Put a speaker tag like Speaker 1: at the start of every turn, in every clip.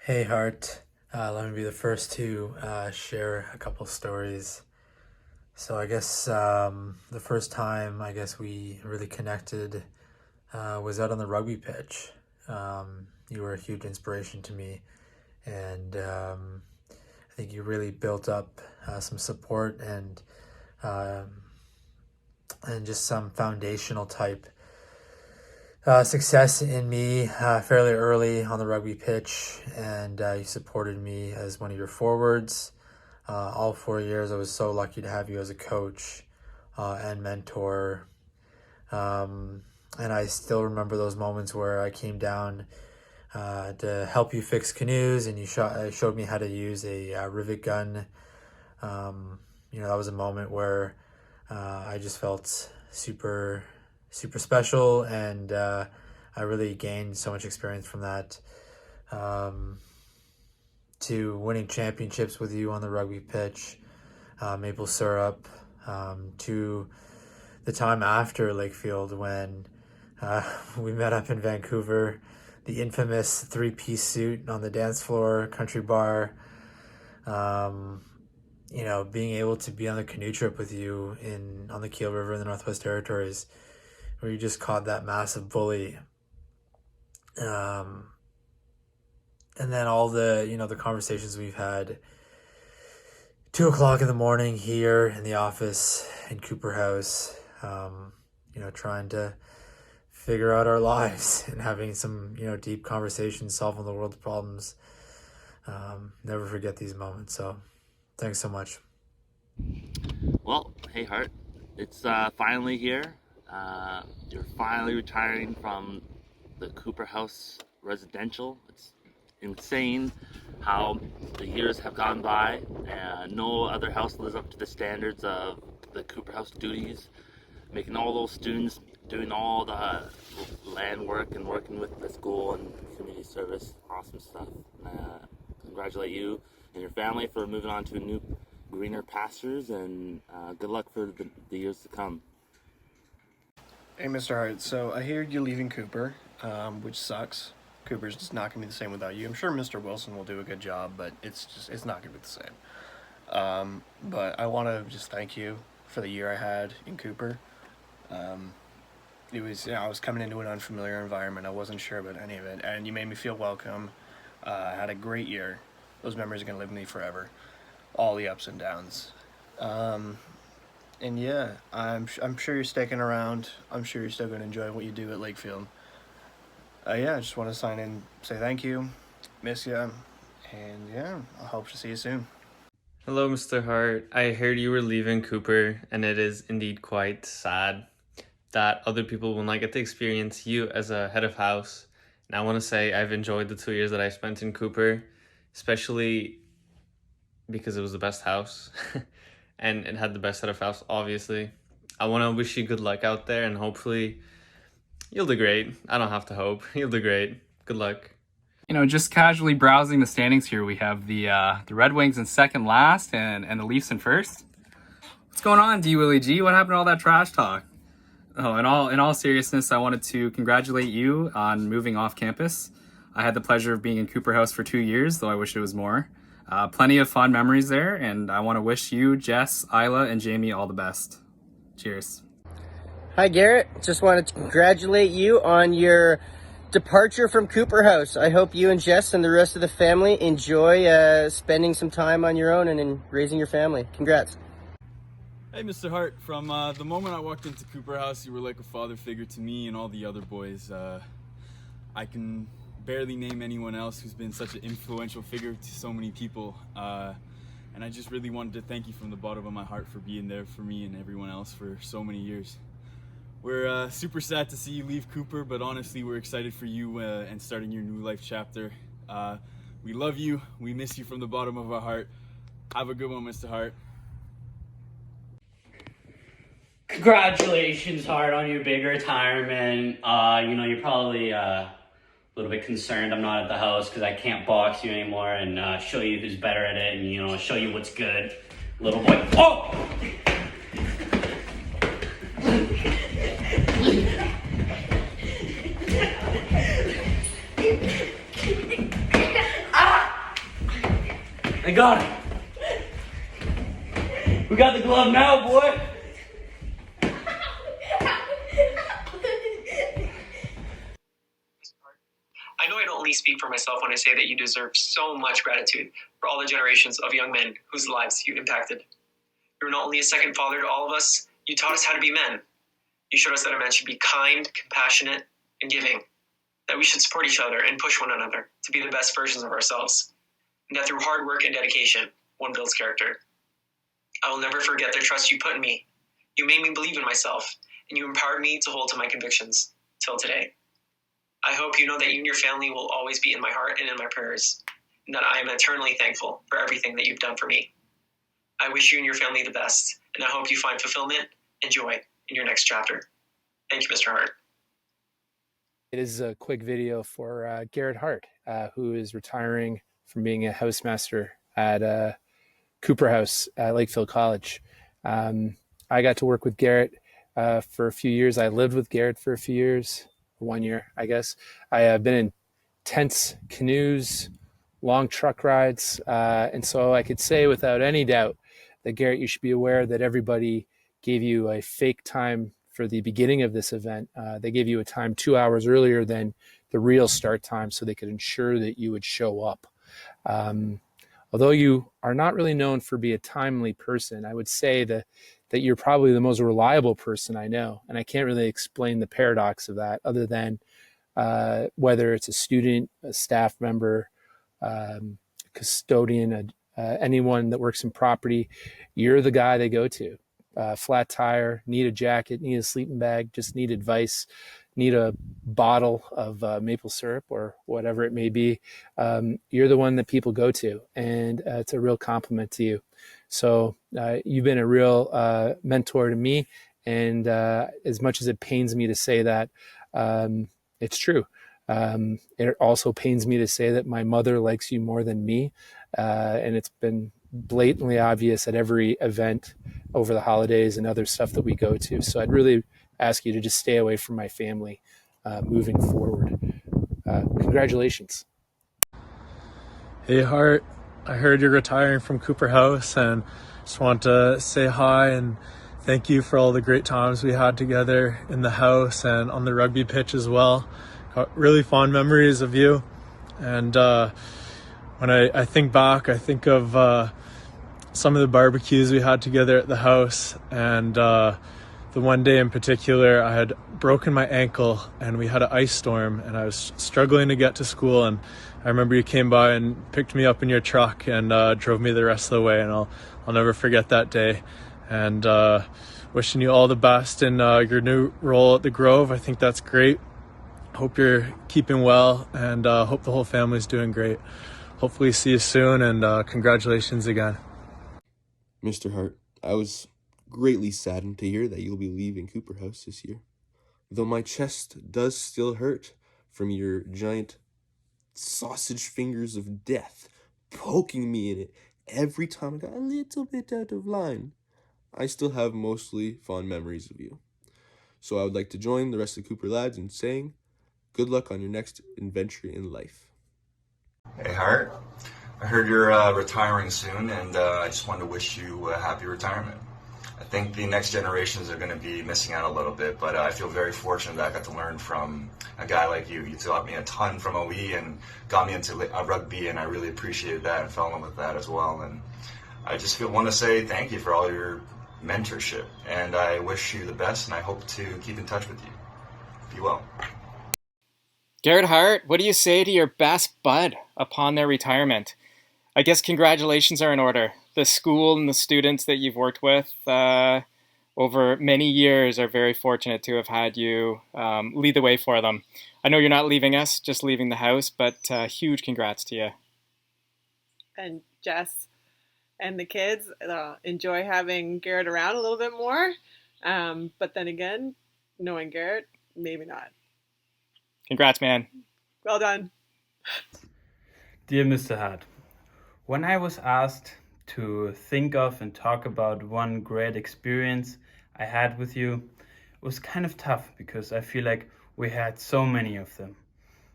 Speaker 1: Hey Hart, let me be the first to share a couple stories. So I guess the first time we really connected was out on the rugby pitch. You were a huge inspiration to me, and I think you really built up some support and just some foundational type success in me fairly early on the rugby pitch, and you supported me as one of your forwards. All 4 years, I was so lucky to have you as a coach and mentor. And I still remember those moments where I came down to help you fix canoes, and you showed me how to use a rivet gun. That was a moment where I just felt super special, and I really gained so much experience from that, to winning championships with you on the rugby pitch, maple syrup, to the time after Lakefield when we met up in Vancouver, the infamous three-piece suit on the dance floor, country bar. Being able to be on the canoe trip with you on the Keel River in the Northwest Territories, where you just caught that massive bully. And then all the conversations we've had, 2:00 in the morning here in the office in Cooper House, trying to figure out our lives and having some, deep conversations, solving the world's problems. Never forget these moments. So thanks so much.
Speaker 2: Well, hey Hart, it's finally here. You're finally retiring from the Cooper House residential. It's insane how the years have gone by, and no other house lives up to the standards of the Cooper House duties, making all those students doing all the land work and working with the school and community service. Awesome stuff. Congratulate you and your family for moving on to new greener pastures, and good luck for the years to come.
Speaker 3: Hey, Mr. Hart. So I hear you're leaving Cooper, which sucks. Cooper's just not gonna be the same without you. I'm sure Mr. Wilson will do a good job, but it's not gonna be the same. But I want to just thank you for the year I had in Cooper. I was coming into an unfamiliar environment. I wasn't sure about any of it, and you made me feel welcome. I had a great year. Those memories are gonna live with me forever. All the ups and downs. And yeah, I'm sure you're sticking around. I'm sure you're still going to enjoy what you do at Lakefield. I just want to sign in, say thank you, miss you, and yeah, I hope to see you soon.
Speaker 4: Hello, Mr. Hart. I heard you were leaving Cooper, and it is indeed quite sad that other people will not get to experience you as a head of house. And I want to say I've enjoyed the 2 years that I spent in Cooper, especially because it was the best house and it had the best head of house, obviously. I want to wish you good luck out there, and hopefully you'll do great. I don't have to hope. You'll do great. Good luck.
Speaker 5: Just casually browsing the standings here, we have the Red Wings in second last and the Leafs in first. What's going on, D. Willie G? What happened to all that trash talk? Oh, in all seriousness, I wanted to congratulate you on moving off campus. I had the pleasure of being in Cooper House for 2 years, though I wish it was more. Plenty of fun memories there, and I want to wish you, Jess, Isla, and Jamie all the best. Cheers.
Speaker 6: Hi, Garrett. Just wanted to congratulate you on your departure from Cooper House. I hope you and Jess and the rest of the family enjoy spending some time on your own and in raising your family. Congrats.
Speaker 7: Hey, Mr. Hart. From the moment I walked into Cooper House, you were like a father figure to me and all the other boys. I can barely name anyone else who's been such an influential figure to so many people. And I just really wanted to thank you from the bottom of my heart for being there for me and everyone else for so many years. We're super sad to see you leave Cooper, but honestly, we're excited for you and starting your new life chapter. We love you. We miss you from the bottom of our heart. Have a good one, Mr. Hart.
Speaker 8: Congratulations, Hart, on your big retirement. You're probably a little bit concerned I'm not at the house because I can't box you anymore and show you who's better at it and, show you what's good. Little boy. Oh! Ah! I got it. We got the glove now, boy.
Speaker 9: I know I don't only speak for myself when I say that you deserve so much gratitude for all the generations of young men whose lives you've impacted. You were not only a second father to all of us, you taught us how to be men. You showed us that a man should be kind, compassionate, and giving, that we should support each other and push one another to be the best versions of ourselves, and that through hard work and dedication, one builds character. I will never forget the trust you put in me. You made me believe in myself, and you empowered me to hold to my convictions till today. I hope you know that you and your family will always be in my heart and in my prayers, and that I am eternally thankful for everything that you've done for me. I wish you and your family the best, and I hope you find fulfillment and joy in your next chapter. Thank you, Mr. Hart.
Speaker 10: It is a quick video for Garret Hart, who is retiring from being a housemaster at Cooper House at Lakefield College. I got to work with Garret for a few years. I lived with Garret for a few years, 1 year, I guess. I have been in tents, canoes, long truck rides. And so I could say without any doubt that, Garret, you should be aware that everybody gave you a fake time for the beginning of this event. They gave you a time 2 hours earlier than the real start time so they could ensure that you would show up. Although you are not really known for being a timely person, I would say that you're probably the most reliable person I know. And I can't really explain the paradox of that other than whether it's a student, a staff member, custodian, anyone that works in property, you're the guy they go to. Flat tire, need a jacket, need a sleeping bag, just need advice, need a bottle of maple syrup or whatever it may be. You're the one that people go to, and it's a real compliment to you. So you've been a real mentor to me, and as much as it pains me to say that, it's true. It also pains me to say that my mother likes you more than me, and it's been blatantly obvious at every event over the holidays and other stuff that we go to. So I'd really ask you to just stay away from my family moving forward. Congratulations.
Speaker 11: Hey Hart, I heard you're retiring from Cooper House and just want to say hi and thank you for all the great times we had together in the house and on the rugby pitch as well. Got really fond memories of you, and when I think back, I think of some of the barbecues we had together at the house, and the one day in particular I had broken my ankle and we had an ice storm and I was struggling to get to school, and I remember you came by and picked me up in your truck and drove me the rest of the way, and I'll never forget that day. And wishing you all the best in your new role at the Grove. I think that's great. Hope you're keeping well, and hope the whole family's doing great. Hopefully see you soon, and congratulations again.
Speaker 12: Mr. Hart, I was greatly saddened to hear that you'll be leaving Cooper House this year. Though my chest does still hurt from your giant sausage fingers of death poking me in it every time I got a little bit out of line, I still have mostly fond memories of you. So I would like to join the rest of the Cooper lads in saying good luck on your next adventure in life.
Speaker 13: Hey Hart, I heard you're retiring soon, and I just wanted to wish you a happy retirement. I think the next generations are going to be missing out a little bit, but I feel very fortunate that I got to learn from a guy like you. You taught me a ton from OE and got me into rugby, and I really appreciated that and fell in love with that as well. And I just want to say thank you for all your mentorship, and I wish you the best, and I hope to keep in touch with you. Be well.
Speaker 14: Garret Hart, what do you say to your best bud upon their retirement? I guess congratulations are in order. The school and the students that you've worked with over many years are very fortunate to have had you lead the way for them. I know you're not leaving us, just leaving the house, but huge congrats to you.
Speaker 15: And Jess and the kids enjoy having Garret around a little bit more. But then again, knowing Garret, maybe not.
Speaker 14: Congrats, man.
Speaker 15: Well done.
Speaker 16: Dear Mr. Hart, when I was asked to think of and talk about one great experience I had with you, it was kind of tough because I feel like we had so many of them.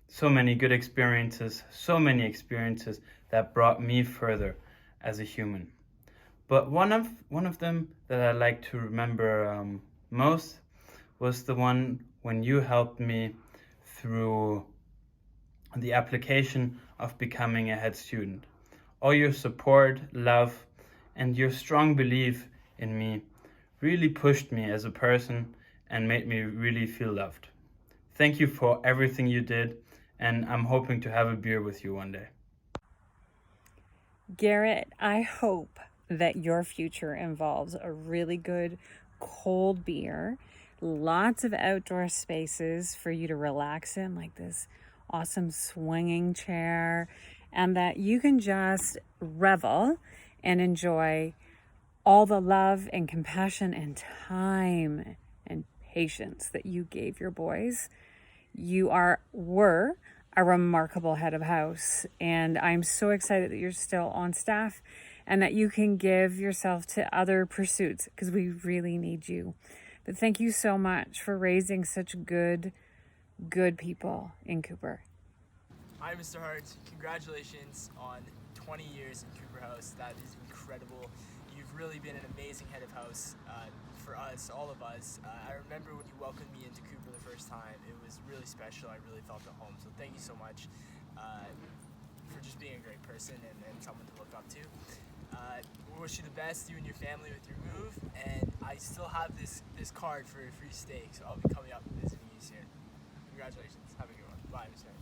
Speaker 16: So many good experiences, so many experiences that brought me further. as a human. But one of them that I like to remember most was the one when you helped me through the application of becoming a head student. All your support, love, and your strong belief in me really pushed me as a person and made me really feel loved. Thank you for everything you did, and I'm hoping to have a beer with you one day.
Speaker 17: Garret, I hope that your future involves a really good cold beer, lots of outdoor spaces for you to relax in, like this awesome swinging chair, and that you can just revel and enjoy all the love and compassion and time and patience that you gave your boys. You were a remarkable head of house, and I'm so excited that you're still on staff and that you can give yourself to other pursuits, because we really need you. But thank you so much for raising such good people in Cooper.
Speaker 18: Hi, Mr. Hart. Congratulations on 20 years in Cooper House. That is incredible. You've really been an amazing head of house for us, all of us. I remember when you welcomed me into Cooper the first time. It was really special. I really felt at home. So thank you so much for just being a great person and someone to look up to. We wish you the best, you and your family, with your move. And I still have this card for a free steak, so I'll be coming up and visiting you soon. Congratulations. Have a good one. Bye, Mr. Hart.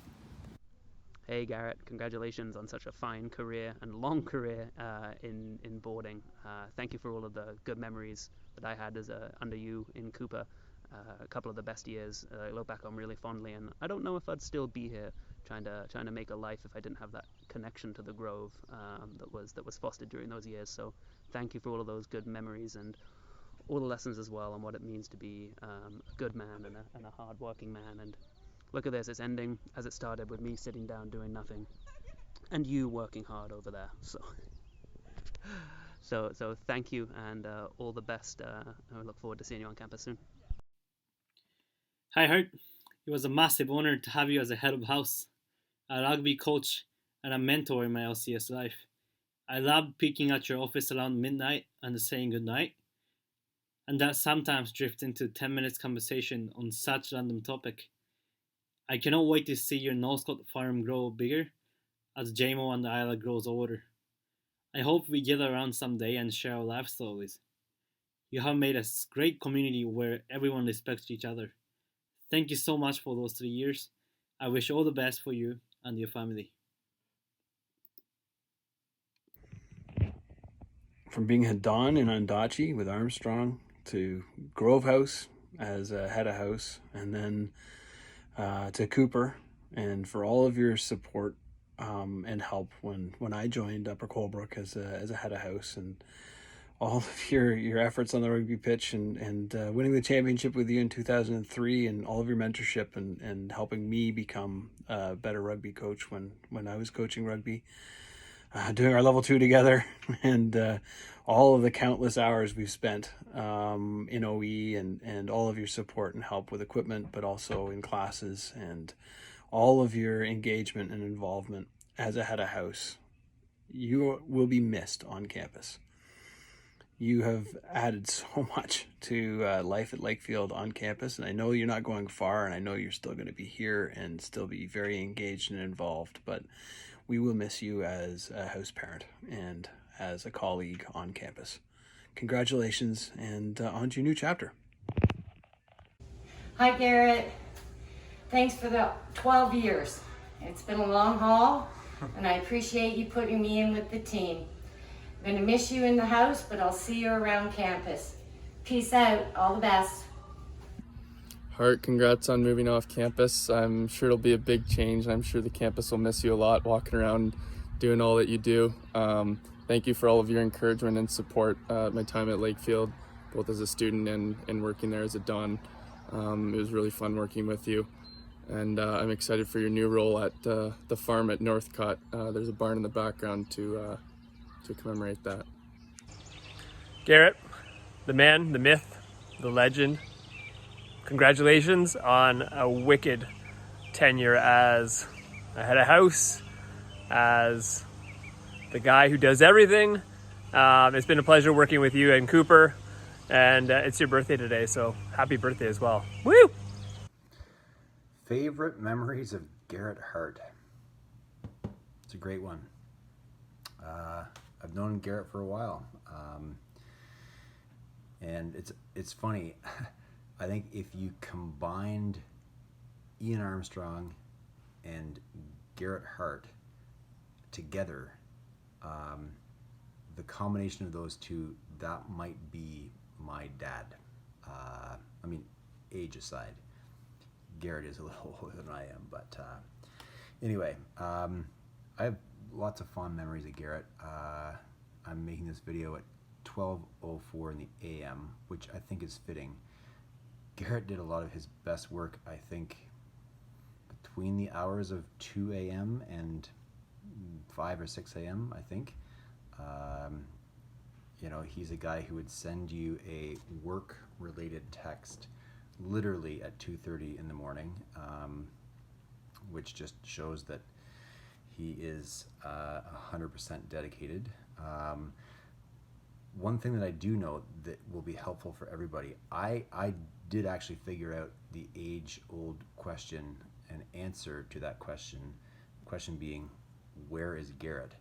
Speaker 19: Hey Garret, congratulations on such a fine career and long career in boarding. Thank you for all of the good memories that I had under you in Cooper. A couple of the best years I look back on really fondly, and I don't know if I'd still be here trying to make a life if I didn't have that connection to the Grove that was fostered during those years. So thank you for all of those good memories and all the lessons as well on what it means to be a good man and a hard-working man. And look at this, it's ending as it started, with me sitting down doing nothing and you working hard over there. So thank you, and all the best. I look forward to seeing you on campus soon.
Speaker 20: Hi Hart, it was a massive honor to have you as a head of house, a rugby coach, and a mentor in my LCS life. I loved peeking at your office around midnight and saying goodnight, and that sometimes drift into 10 minutes conversation on such random topic. I cannot wait to see your Northcott farm grow bigger as JMO and the Isla grows older. I hope we gather around someday and share our life stories. You have made a great community where everyone respects each other. Thank you so much for those 3 years. I wish all the best for you and your family.
Speaker 21: From being a Don in Ondaatje with Armstrong to Grove House as a head of house, and then to Cooper, and for all of your support and help when I joined Upper Colebrook as a head of house, and all of your efforts on the rugby pitch, and winning the championship with you in 2003, and all of your mentorship and helping me become a better rugby coach when I was coaching rugby, doing our level 2 together, and all of the countless hours we've spent in OE, and all of your support and help with equipment, but also in classes, and all of your engagement and involvement as a head of house. You will be missed on campus. You have added so much to life at Lakefield on campus, and I know you're not going far, and I know you're still going to be here and still be very engaged and involved, but we will miss you as a house parent and as a colleague on campus. Congratulations, and on to your new chapter.
Speaker 22: Hi Garret, thanks for the 12 years. It's been a long haul, and I appreciate you putting me in with the team. I'm gonna miss you in the house, but I'll see you around campus. Peace out, all the best.
Speaker 23: Hart, congrats on moving off campus. I'm sure it'll be a big change, and I'm sure the campus will miss you a lot, walking around doing all that you do. Thank you for all of your encouragement and support my time at Lakefield, both as a student and working there as a Don. It was really fun working with you, and I'm excited for your new role at the farm at Northcott. There's a barn in the background to commemorate that.
Speaker 24: Garret, the man, the myth, the legend, congratulations on a wicked tenure as a head of house, as the guy who does everything. It's been a pleasure working with you and Cooper, and it's your birthday today, so happy birthday as well. Woo!
Speaker 1: Favorite memories of Garret Hart? It's a great one. I've known Garret for a while, and it's funny. I think if you combined Ian Armstrong and Garret Hart together, the combination of those two, that might be my dad. I mean, age aside, Garret is a little older than I am, but anyway, I have lots of fond memories of Garret. I'm making this video at 12:04 in the AM, which I think is fitting. Garret did a lot of his best work, I think, between the hours of 2 AM and 5 or 6 AM, I think. You know, he's a guy who would send you a work-related text literally at 2:30 in the morning, which just shows that he is 100% dedicated. One thing that I do know that will be helpful for everybody, I did actually figure out the age-old question and answer to that question being, where is Garret?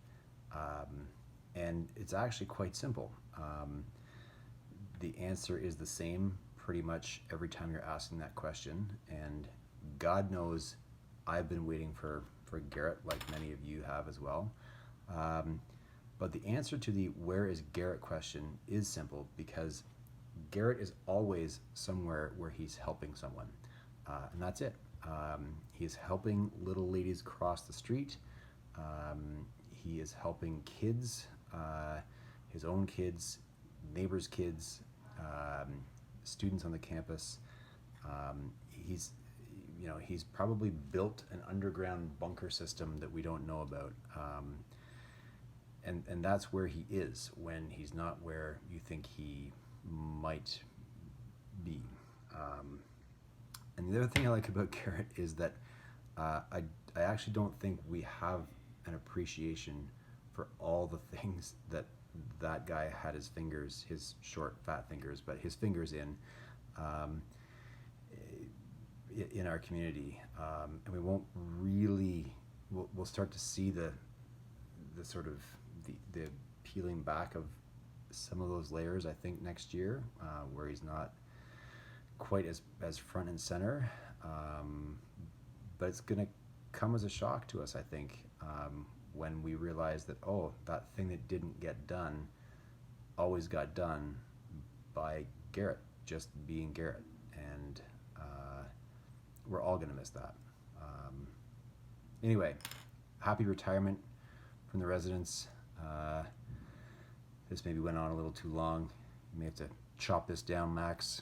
Speaker 1: And it's actually quite simple. The answer is the same pretty much every time you're asking that question, and God knows I've been waiting for Garret, like many of you have as well. But the answer to the where is Garret question is simple, because Garret is always somewhere where he's helping someone, and that's it. He's helping little ladies cross the street. He is helping kids, his own kids, neighbors' kids, students on the campus. He's probably built an underground bunker system that we don't know about. And that's where he is when he's not where you think he might be. And the other thing I like about Garret is that I actually don't think we have an appreciation for all the things that guy had his fingers, his short, fat fingers, but his fingers in our community. And we won't really, we'll start to see the sort of the peeling back of some of those layers, I think, next year, where he's not quite as front and center. But it's going to come as a shock to us, I think, when we realize that, oh, that thing that didn't get done always got done by Garret, just being Garret. And we're all going to miss that. Anyway, happy retirement from the residents. This maybe went on a little too long. You may have to chop this down, Max,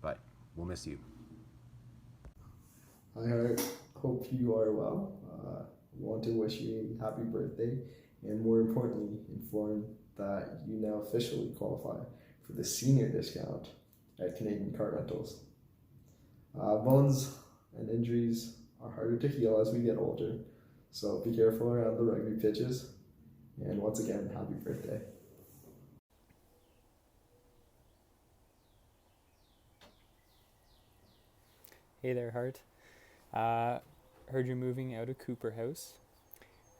Speaker 1: but we'll miss you.
Speaker 2: Hi, Hart. Hope you are well. Want to wish you a happy birthday, and more importantly, inform that you now officially qualify for the senior discount at Canadian Car Rentals. Bones and injuries are harder to heal as we get older, so be careful around the rugby pitches. And once again, happy birthday.
Speaker 3: Hey there, Hart. Heard you're moving out of Cooper House.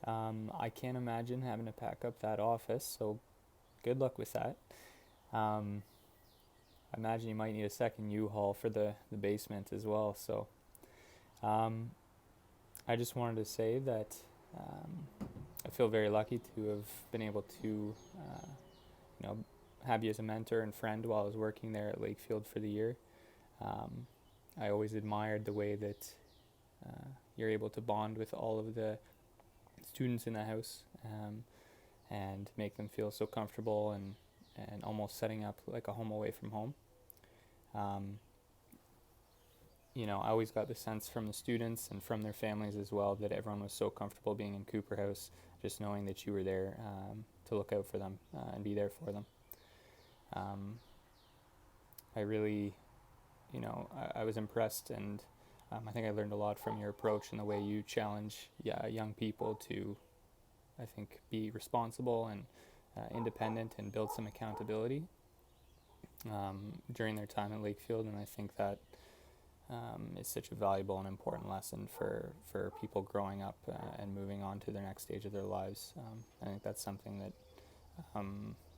Speaker 3: I can't imagine having to pack up that office, so good luck with that. I imagine you might need a second U-Haul for the basement as well, so I just wanted to say that I feel very lucky to have been able to have you as a mentor and friend while I was working there at Lakefield for the year. I always admired the way that you're able to bond with all of the students in the house and make them feel so comfortable and almost setting up like a home away from home. I always got the sense from the students and from their families as well that everyone was so comfortable being in Cooper House, just knowing that you were there to look out for them and be there for them. I really, I was impressed, and I think I learned a lot from your approach and the way you challenge young people to I think, be responsible and independent and build some accountability during their time at Lakefield. And I think that is such a valuable and important lesson for people growing up and moving on to their next stage of their lives. I think that's something that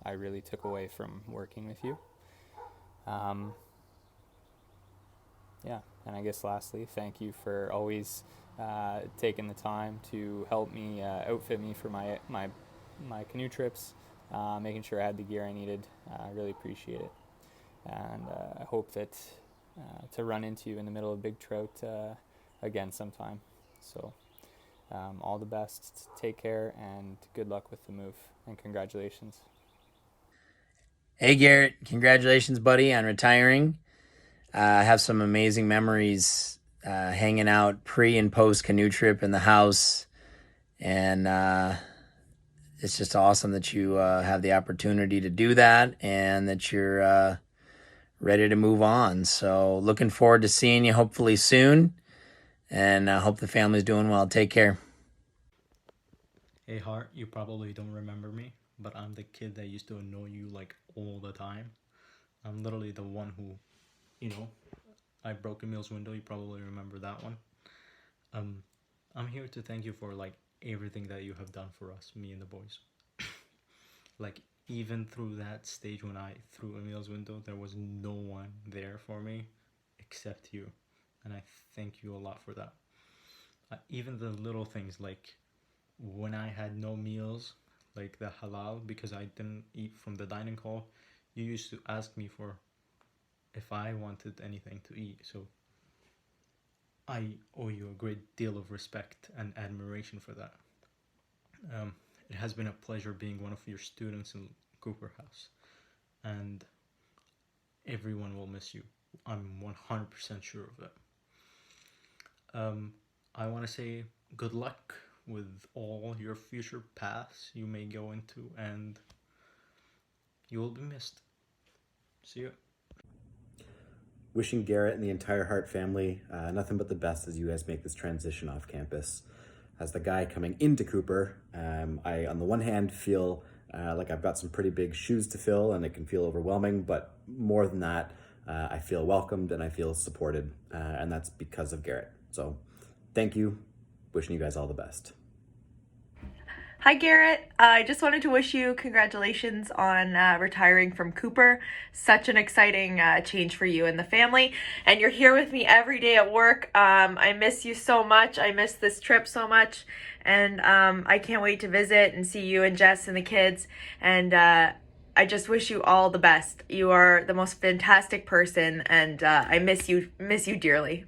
Speaker 3: I really took away from working with you. Yeah, and I guess lastly, thank you for always taking the time to help me outfit me for my canoe trips, making sure I had the gear I needed. I really appreciate it, and I hope that to run into you in the middle of big trout again sometime. So all the best, take care, and good luck with the move, and congratulations.
Speaker 4: Hey Garrett, congratulations buddy on retiring. I have some amazing memories hanging out pre and post canoe trip in the house, and it's just awesome that you have the opportunity to do that and that you're ready to move on. So looking forward to seeing you hopefully soon, and I hope the family's doing well. Take care.
Speaker 5: Hey Hart, you probably don't remember me, but I'm the kid that used to annoy you like all the time. I'm literally the one who, I broke Emil's window. You probably remember that one. I'm here to thank you for like everything that you have done for us, me and the boys. Like even through that stage when I threw Emil's window, there was no one there for me except you, and I thank you a lot for that. Even the little things like when I had no meals, like the halal, because I didn't eat from the dining hall, you used to ask me for if I wanted anything to eat. So I owe you a great deal of respect and admiration for that. It has been a pleasure being one of your students in Cooper House, and everyone will miss you. I'm 100% sure of that. I want to say good luck with all your future paths you may go into, and you will be missed. See you.
Speaker 1: Wishing Garrett and the entire Hart family nothing but the best as you guys make this transition off campus. As the guy coming into Cooper, I, on the one hand, feel like I've got some pretty big shoes to fill and it can feel overwhelming, but more than that, I feel welcomed and I feel supported, and that's because of Garrett. So thank you. Wishing you guys all the best.
Speaker 6: Hi Garrett, I just wanted to wish you congratulations on retiring from Cooper. Such an exciting change for you and the family, and you're here with me every day at work. I miss you so much. I miss this trip so much, and I can't wait to visit and see you and Jess and the kids, and I just wish you all the best. You are the most fantastic person, and I miss you dearly.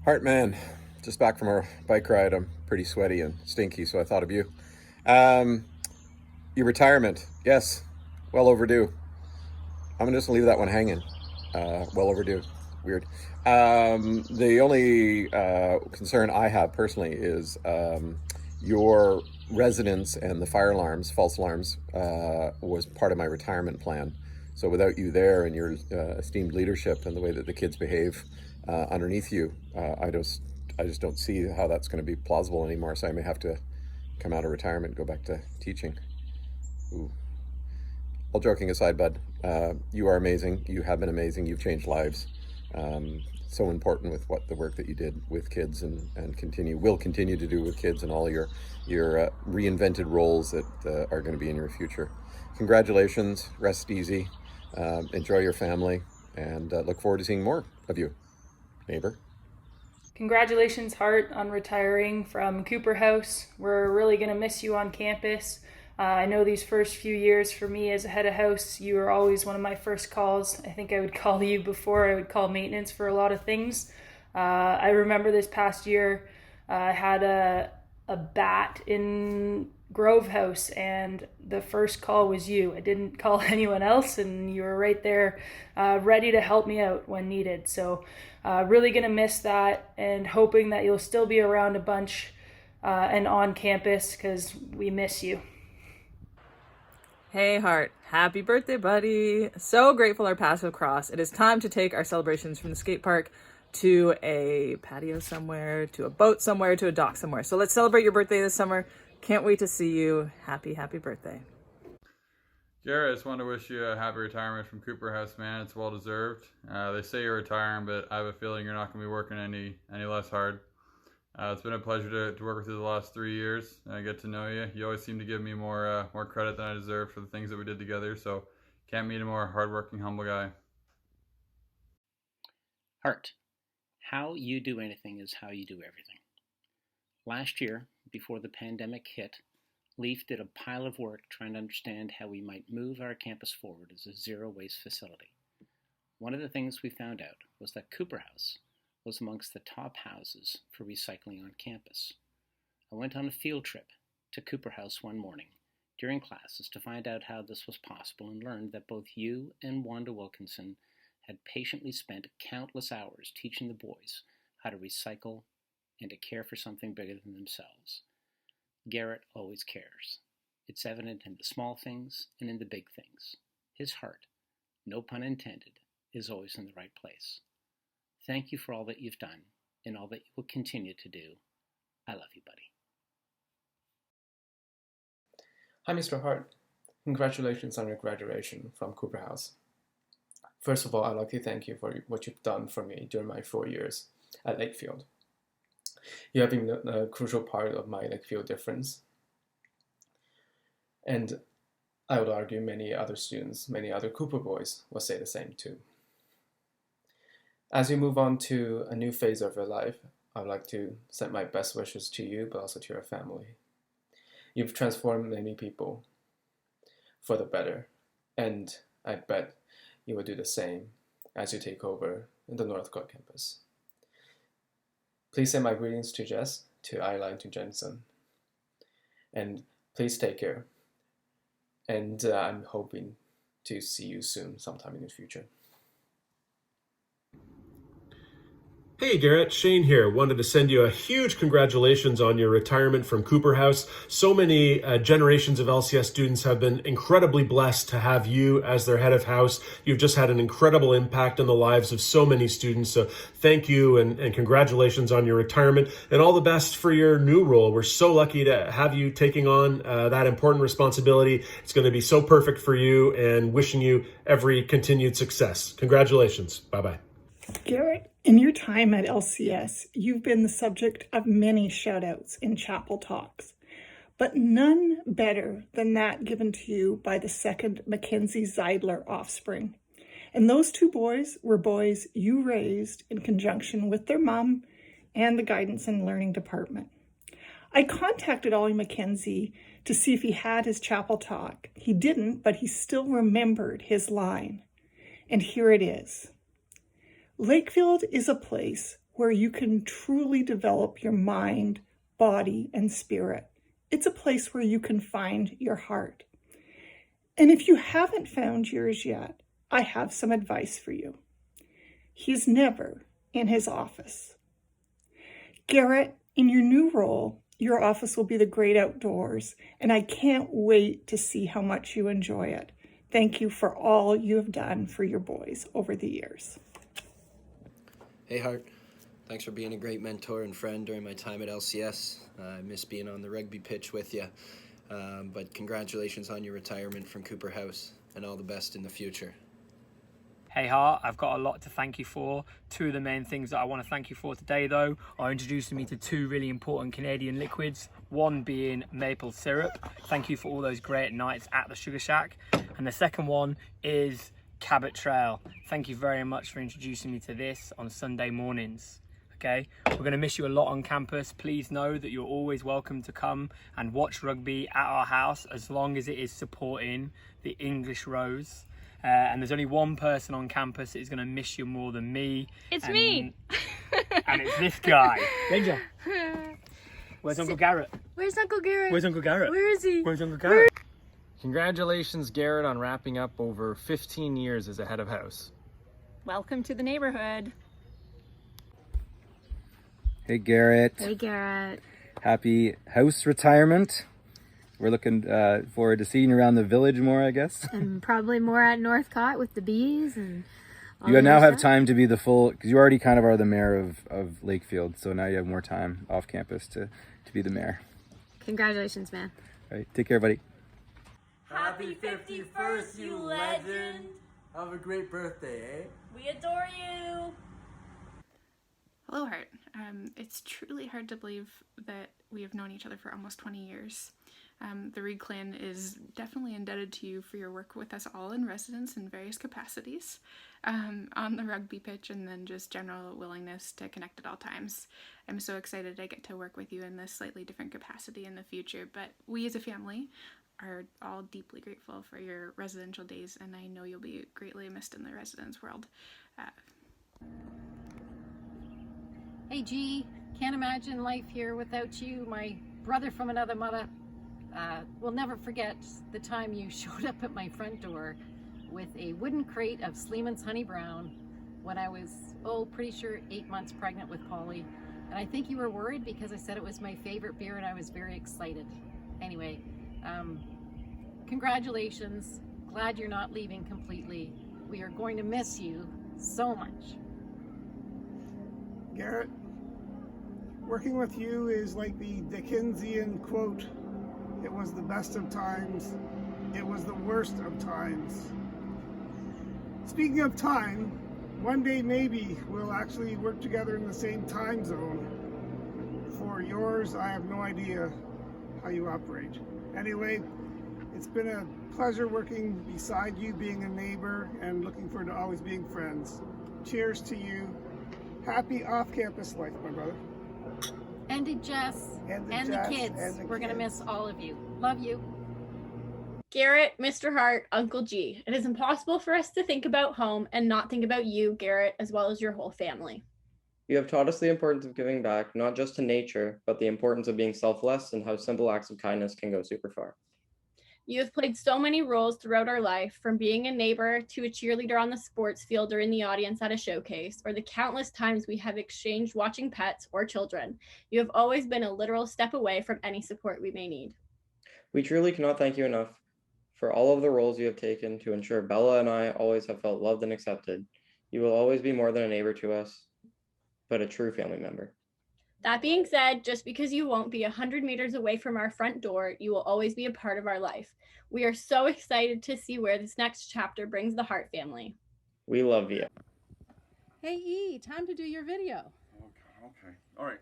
Speaker 7: Hart man, just back from our bike ride. I'm pretty sweaty and stinky, so I thought of you. Your retirement, yes, well overdue. I'm gonna just leave that one hanging. Well overdue. Weird. The only concern I have personally is your residence and the fire alarms, false alarms, was part of my retirement plan. So without you there and your esteemed leadership and the way that the kids behave underneath you, I just don't see how that's going to be plausible anymore. So I may have to come out of retirement and go back to teaching. Ooh. All joking aside, bud, you are amazing. You have been amazing. You've changed lives. So important with the work that you did with kids and will continue to do with kids and all your reinvented roles that are going to be in your future. Congratulations. Rest easy. Enjoy your family, and look forward to seeing more of you, neighbor.
Speaker 25: Congratulations, Hart, on retiring from Cooper House. We're really going to miss you on campus. I know these first few years for me as a head of house, you were always one of my first calls. I think I would call you before I would call maintenance for a lot of things. I remember this past year, I had a bat in Grove House, and the first call was you. I didn't call anyone else, and you were right there ready to help me out when needed. So really going to miss that, and hoping that you'll still be around a bunch and on campus, because we miss you.
Speaker 26: Hey Hart, happy birthday buddy. So grateful our paths have crossed. It is time to take our celebrations from the skate park
Speaker 8: to a patio somewhere, to a boat somewhere, to a dock somewhere. So let's celebrate your birthday this summer. Can't wait to see you. Happy birthday.
Speaker 9: Garret, I just wanted to wish you a happy retirement from Cooper House, man. It's well deserved. They say you're retiring, but I have a feeling you're not going to be working any less hard. It's been a pleasure to work with you the last 3 years. I get to know you. You always seem to give me more credit than I deserve for the things that we did together. So can't meet a more hardworking, humble guy.
Speaker 10: Hart, how you do anything is how you do everything. Last year, before the pandemic hit, Leaf did a pile of work trying to understand how we might move our campus forward as a zero-waste facility. One of the things we found out was that Cooper House was amongst the top houses for recycling on campus. I went on a field trip to Cooper House one morning during classes to find out how this was possible and learned that both you and Wanda Wilkinson had patiently spent countless hours teaching the boys how to recycle and to care for something bigger than themselves. Garret always cares. It's evident in the small things and in the big things. His heart, no pun intended, is always in the right place. Thank you for all that you've done and all that you will continue to do. I love you, buddy.
Speaker 11: Hi, Mr. Hart. Congratulations on your graduation from Cooper House. First of all, I'd like to thank you for what you've done for me during my 4 years at Lakefield. You have been a crucial part of my Lakefield difference. And I would argue many other students, many other Cooper boys will say the same too. As you move on to a new phase of your life, I'd like to send my best wishes to you, but also to your family. You've transformed many people for the better, and I bet you will do the same as you take over the Northcote campus. Please send my greetings to Jess, to Ayla, and to Jensen. And please take care. And I'm hoping to see you soon, sometime in the future.
Speaker 12: Hey Garret, Shane here. Wanted to send you a huge congratulations on your retirement from Cooper House. So many generations of LCS students have been incredibly blessed to have you as their head of house. You've just had an incredible impact on the lives of so many students. So thank you and congratulations on your retirement and all the best for your new role. We're so lucky to have you taking on that important responsibility. It's going to be so perfect for you and wishing you every continued success. Congratulations. Bye-bye.
Speaker 26: Garret, in your time at LCS, you've been the subject of many shout-outs in chapel talks, but none better than that given to you by the second Mackenzie Zeidler offspring. And those two boys were boys you raised in conjunction with their mom and the guidance and learning department. I contacted Ollie Mackenzie to see if he had his chapel talk. He didn't, but he still remembered his line. And here it is. Lakefield is a place where you can truly develop your mind, body, and spirit. It's a place where you can find your heart. And if you haven't found yours yet, I have some advice for you. He's never in his office. Garret, in your new role, your office will be the great outdoors, and I can't wait to see how much you enjoy it. Thank you for all you have done for your boys over the years.
Speaker 27: Hey Hart, thanks for being a great mentor and friend during my time at LCS. I miss being on the rugby pitch with you, but congratulations on your retirement from Cooper House and all the best in the future.
Speaker 24: Hey Hart, I've got a lot to thank you for. Two of the main things that I want to thank you for today though are introducing me to two really important Canadian liquids, one being maple syrup. Thank you for all those great nights at the Sugar Shack. And the second one is Cabot Trail. Thank you very much for introducing me to this on Sunday mornings. Okay, we're going to miss you a lot on campus. Please know that you're always welcome to come and watch rugby at our house as long as it is supporting the English Rose. And there's only one person on campus that is going to miss you more than me.
Speaker 28: It's me.
Speaker 24: And it's this guy. Ranger. Where's Uncle Garret?
Speaker 28: Where's Uncle Garret?
Speaker 24: Where's Uncle Garret?
Speaker 28: Where is he?
Speaker 24: Where's Uncle Garret? Congratulations, Garret, on wrapping up over 15 years as a head of house.
Speaker 28: Welcome to the neighborhood.
Speaker 1: Hey Garret.
Speaker 28: Hey Garret.
Speaker 1: Happy house retirement. We're looking forward to seeing you around the village more, I guess.
Speaker 28: And probably more at Northcott with the bees and
Speaker 13: You now have time to be the full, because you already kind of are the mayor of Lakefield, so now you have more time off campus to be the mayor.
Speaker 28: Congratulations, man.
Speaker 13: All right, take care, buddy.
Speaker 14: Happy 51st, you legend!
Speaker 15: Have a great birthday, eh?
Speaker 14: We adore you!
Speaker 16: Hello, Hart. It's truly hard to believe that we have known each other for almost 20 years. The Reed clan is definitely indebted to you for your work with us all in residence in various capacities, on the rugby pitch, and then just general willingness to connect at all times. I'm so excited I get to work with you in this slightly different capacity in the future, but we as a family are all deeply grateful for your residential days, and I know you'll be greatly missed in the residence world.
Speaker 22: Hey G, can't imagine life here without you, my brother from another mother. We'll never forget the time you showed up at my front door with a wooden crate of Sleeman's Honey Brown when I was, pretty sure 8 months pregnant with Polly. And I think you were worried because I said it was my favorite beer and I was very excited. Anyway, congratulations. Glad you're not leaving completely. We are going to miss you so much.
Speaker 17: Garret, working with you is like the Dickensian quote, "It was the best of times, it was the worst of times." Speaking of time, one day maybe we'll actually work together in the same time zone. For yours, I have no idea how you operate. Anyway, it's been a pleasure working beside you, being a neighbor, and looking forward to always being friends. Cheers to you. Happy off-campus life, my brother.
Speaker 22: And to Jess and the kids. We're going to miss all of you. Love you.
Speaker 14: Garret, Mr. Hart, Uncle G. It is impossible for us to think about home and not think about you, Garret, as well as your whole family.
Speaker 18: You have taught us the importance of giving back, not just to nature, but the importance of being selfless and how simple acts of kindness can go super far.
Speaker 14: You have played so many roles throughout our life, from being a neighbor to a cheerleader on the sports field or in the audience at a showcase, or the countless times we have exchanged watching pets or children. You have always been a literal step away from any support we may need.
Speaker 18: We truly cannot thank you enough for all of the roles you have taken to ensure Bella and I always have felt loved and accepted. You will always be more than a neighbor to us, but a true family member.
Speaker 14: That being said, just because you won't be 100 meters away from our front door, you will always be a part of our life. We are so excited to see where this next chapter brings the Hart family.
Speaker 18: We love you.
Speaker 19: Hey E, time to do your video.
Speaker 20: Okay. All right.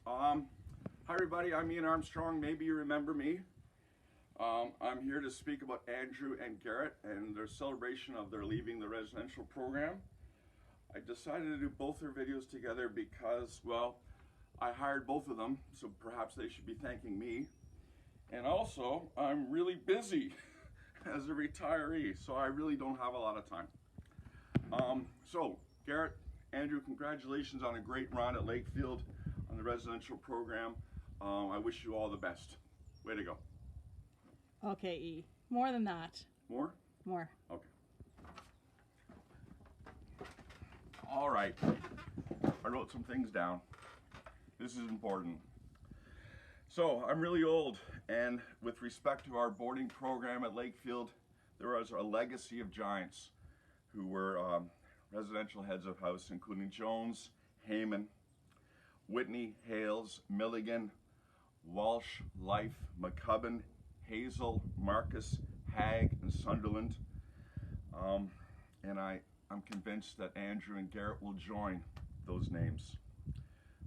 Speaker 20: Hi everybody, I'm Ian Armstrong. Maybe you remember me. I'm here to speak about Andrew and Garret and their celebration of their leaving the residential program. I decided to do both their videos together because, well, I hired both of them, so perhaps they should be thanking me. And also, I'm really busy as a retiree, so I really don't have a lot of time. So, Garret, Andrew, congratulations on a great run at Lakefield on the residential program. I wish you all the best. Way to go.
Speaker 19: Okay, E. More than that.
Speaker 20: More?
Speaker 19: More.
Speaker 20: Okay. All right. I wrote some things down. This is important. So, I'm really old, and with respect to our boarding program at Lakefield, there was a legacy of giants who were residential heads of house, including Jones, Heyman, Whitney, Hales, Milligan, Walsh, Life, McCubbin, Hazel, Marcus, Hagg, and Sunderland. And I'm convinced that Andrew and Garret will join those names.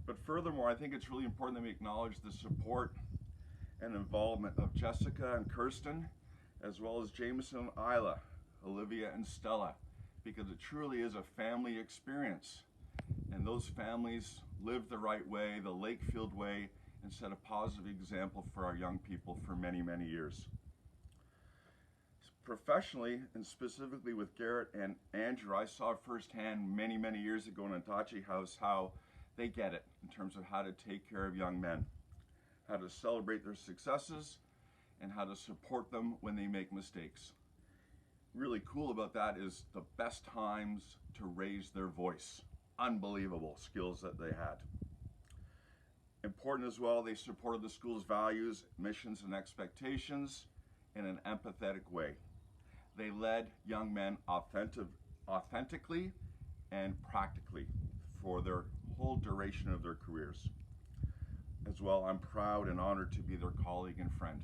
Speaker 20: But furthermore, I think it's really important that we acknowledge the support and involvement of Jessica and Kirsten, as well as Jameson and Isla, Olivia and Stella, because it truly is a family experience. And those families live the right way, the Lakefield way, and set a positive example for our young people for many, many years. Professionally, and specifically with Garret and Andrew, I saw firsthand many, many years ago in Ontachi House how they get it in terms of how to take care of young men, how to celebrate their successes, and how to support them when they make mistakes. Really cool about that is the best times to raise their voice. Unbelievable skills that they had. Important as well, they supported the school's values, missions, and expectations in an empathetic way. They led young men authentically and practically for their whole duration of their careers. As well, I'm proud and honored to be their colleague and friend.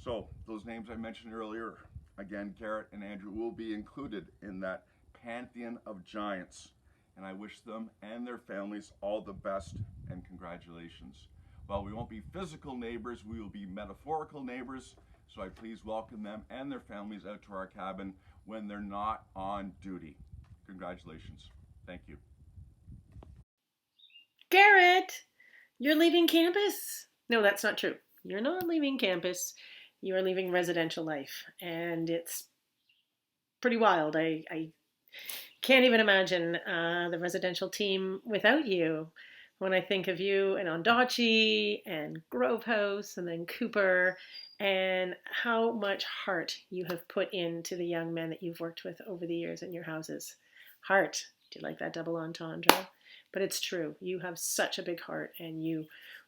Speaker 20: So those names I mentioned earlier, again, Garret and Andrew will be included in that pantheon of giants, and I wish them and their families all the best and congratulations. While we won't be physical neighbors, we will be metaphorical neighbors, so I please welcome them and their families out to our cabin when they're not on duty. Congratulations. Thank you.
Speaker 2: Garret, you're leaving campus. No, that's not true. You're not leaving campus. You are leaving residential life, and it's pretty wild. I can't even imagine the residential team without you. When I think of you and Ondaatje and Grove House and then Cooper, and how much heart you have put into the young men that you've worked with over the years in your houses. Heart. Do you like that double entendre? But it's true. You have such a big heart, and you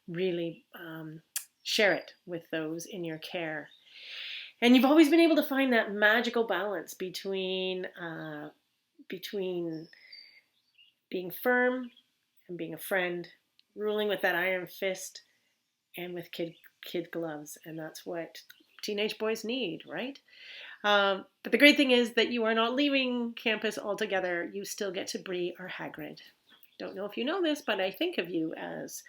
Speaker 2: really share it with those in your care. And you've always been able to find that magical balance between being firm and being a friend, ruling with that iron fist and with kid gloves. And that's what teenage boys need, right? But the great thing is that you are not leaving campus altogether. You still get to be our Hagrid. Don't know if you know this, but I think of you as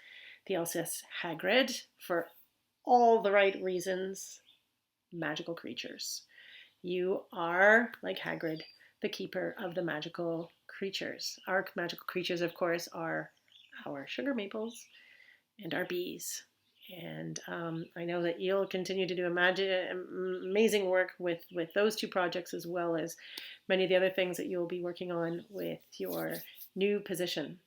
Speaker 2: the LCS Hagrid for all the right reasons. Magical creatures. You are, like Hagrid, the keeper of the magical creatures. Our magical creatures, of course, are our sugar maples and our bees. And I know that you'll continue to do amazing work with those two projects, as well as many of the other things that you'll be working on with your new position.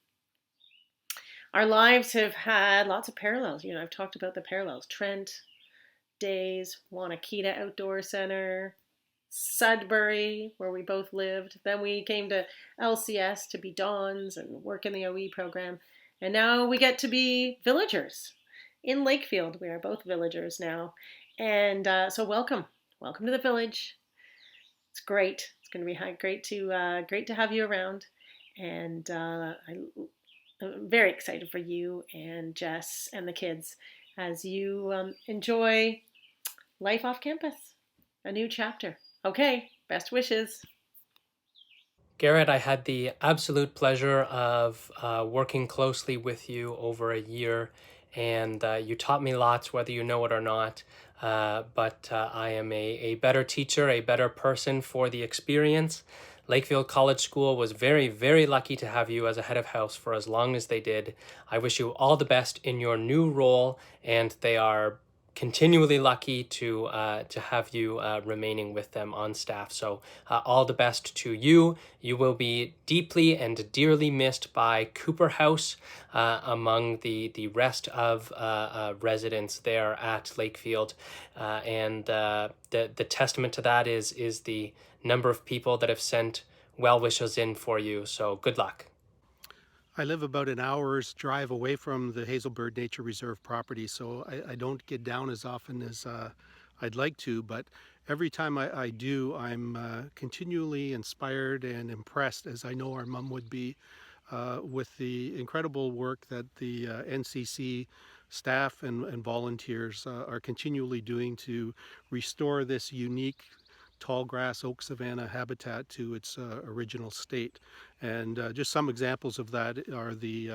Speaker 2: Our lives have had lots of parallels. I've talked about the parallels. Trent days, Wanakita Outdoor Center, Sudbury, where we both lived. Then we came to LCS to be Dons and work in the OE program. And now we get to be villagers in Lakefield. We are both villagers now. And so welcome to the village. It's great. It's going to be great to have you around. And I'm very excited for you and Jess and the kids as you enjoy life off campus, a new chapter. Okay, best wishes.
Speaker 24: Garret, I had the absolute pleasure of working closely with you over a year, and you taught me lots, whether you know it or not. But I am a better teacher, a better person for the experience. Lakefield College School was very, very lucky to have you as a head of house for as long as they did. I wish you all the best in your new role, and they are continually lucky to have you remaining with them on staff. So all the best to you. You will be deeply and dearly missed by Cooper House among the rest of residents there at Lakefield. And the testament to that is the number of people that have sent well wishes in for you. So good luck.
Speaker 3: I live about an hour's drive away from the Hazelbird Nature Reserve property, so I don't get down as often as I'd like to, but every time I do, I'm continually inspired and impressed, as I know our mom would be, with the incredible work that the NCC staff and volunteers are continually doing to restore this unique tall grass oak savanna habitat to its original state. And just some examples of that are the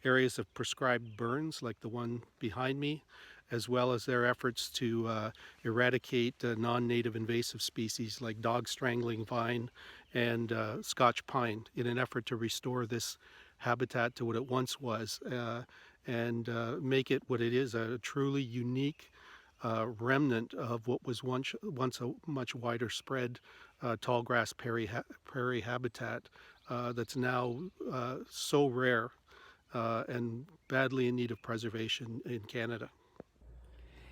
Speaker 3: areas of prescribed burns, like the one behind me, as well as their efforts to eradicate non-native invasive species like dog strangling vine and Scotch pine in an effort to restore this habitat to what it once was and make it what it is, a truly unique remnant of what was once a much wider spread tall grass prairie habitat that's now so rare and badly in need of preservation in Canada.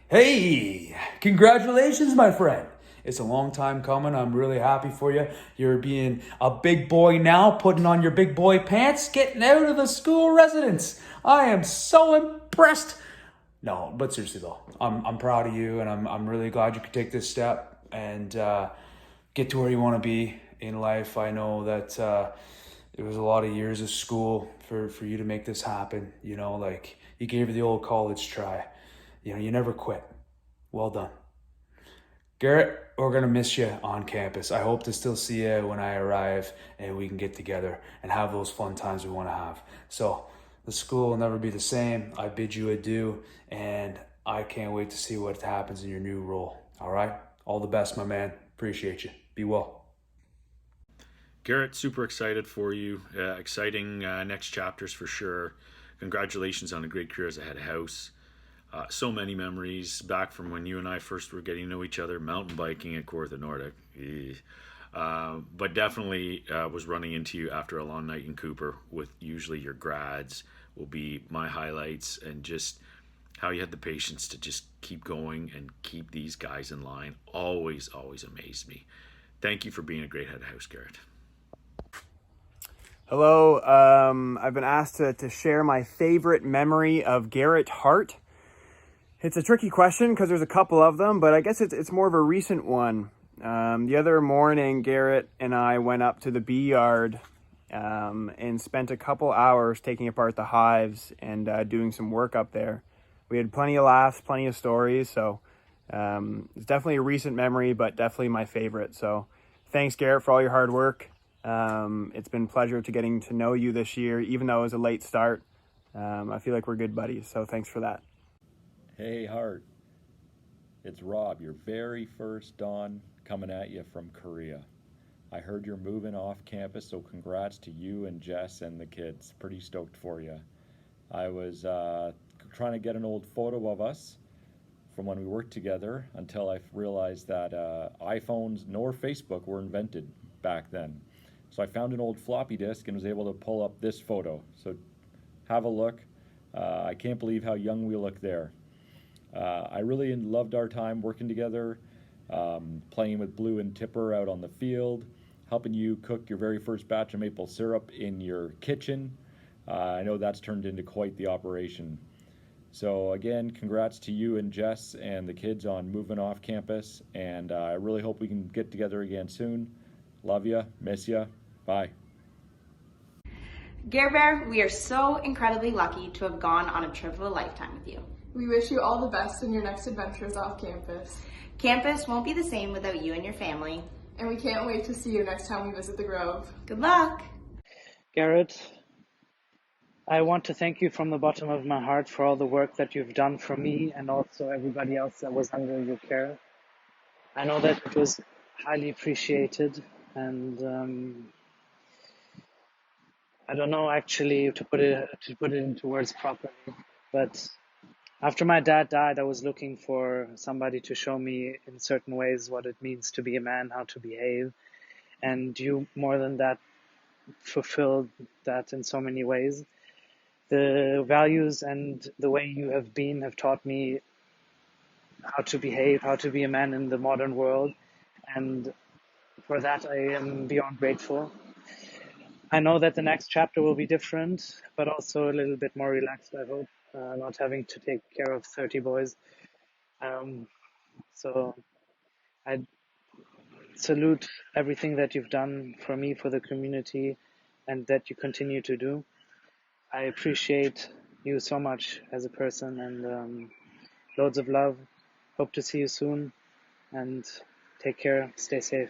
Speaker 4: Hey, congratulations, my friend. It's a long time coming. I'm really happy for you. You're being a big boy now, putting on your big boy pants, getting out of the school residence. I am so impressed. No, but seriously though, I'm proud of you, and I'm really glad you could take this step and get to where you want to be in life. I know that it was a lot of years of school for you to make this happen. You know, like you gave her the old college try. You know, you never quit. Well done. Garret, we're going to miss you on campus. I hope to still see you when I arrive and we can get together and have those fun times we want to have. So the school will never be the same. I bid you adieu, and I can't wait to see what happens in your new role. All right? All the best, my man. Appreciate you. Be well.
Speaker 5: Garret, super excited for you. Exciting next chapters for sure. Congratulations on a great career as a head house. So many memories back from when you and I first were getting to know each other, mountain biking at Kawartha Nordic. But definitely was running into you after a long night in Cooper with usually your grads will be my highlights, and just how you had the patience to just keep going and keep these guys in line. Always amazed me. Thank you for being a great head house, Garret.
Speaker 6: Hello, I've been asked to share my favorite memory of Garret Hart. It's a tricky question because there's a couple of them, but I guess it's more of a recent one. The other morning, Garret and I went up to the bee yard and spent a couple hours taking apart the hives and doing some work up there. We had plenty of laughs, plenty of stories, so it's definitely a recent memory, but definitely my favorite. So thanks, Garret, for all your hard work. It's been a pleasure to getting to know you this year, even though it was a late start. I feel like we're good buddies, so thanks for that.
Speaker 7: Hey Hart, it's Rob, your very first Don coming at you from Korea. I heard you're moving off campus, so congrats to you and Jess and the kids. Pretty stoked for you. I was trying to get an old photo of us from when we worked together until I realized that iPhones nor Facebook were invented back then. So I found an old floppy disk and was able to pull up this photo. So have a look. I can't believe how young we look there. I really loved our time working together, playing with Blue and Tipper out on the field, helping you cook your very first batch of maple syrup in your kitchen. I know that's turned into quite the operation. So again, congrats to you and Jess and the kids on moving off campus, and I really hope we can get together again soon. Love ya, miss ya, bye.
Speaker 8: Garret Bear, we are so incredibly lucky to have gone on a trip of a lifetime with you.
Speaker 9: We wish you all the best in your next adventures off campus.
Speaker 8: Campus won't be the same without you and your family.
Speaker 9: And we can't wait to see you next time we visit the Grove.
Speaker 8: Good luck!
Speaker 21: Garret, I want to thank you from the bottom of my heart for all the work that you've done for me and also everybody else that was under your care. I know that it was highly appreciated, and I don't know actually to put it into words properly, but after my dad died, I was looking for somebody to show me in certain ways what it means to be a man, how to behave, and you, more than that, fulfilled that in so many ways. The values and the way you have been have taught me how to behave, how to be a man in the modern world, and for that I am beyond grateful. I know that the next chapter will be different, but also a little bit more relaxed, I hope, not having to take care of 30 boys. So I salute everything that you've done for me, for the community, and that you continue to do. I appreciate you so much as a person, and loads of love. Hope to see you soon, and take care, stay safe.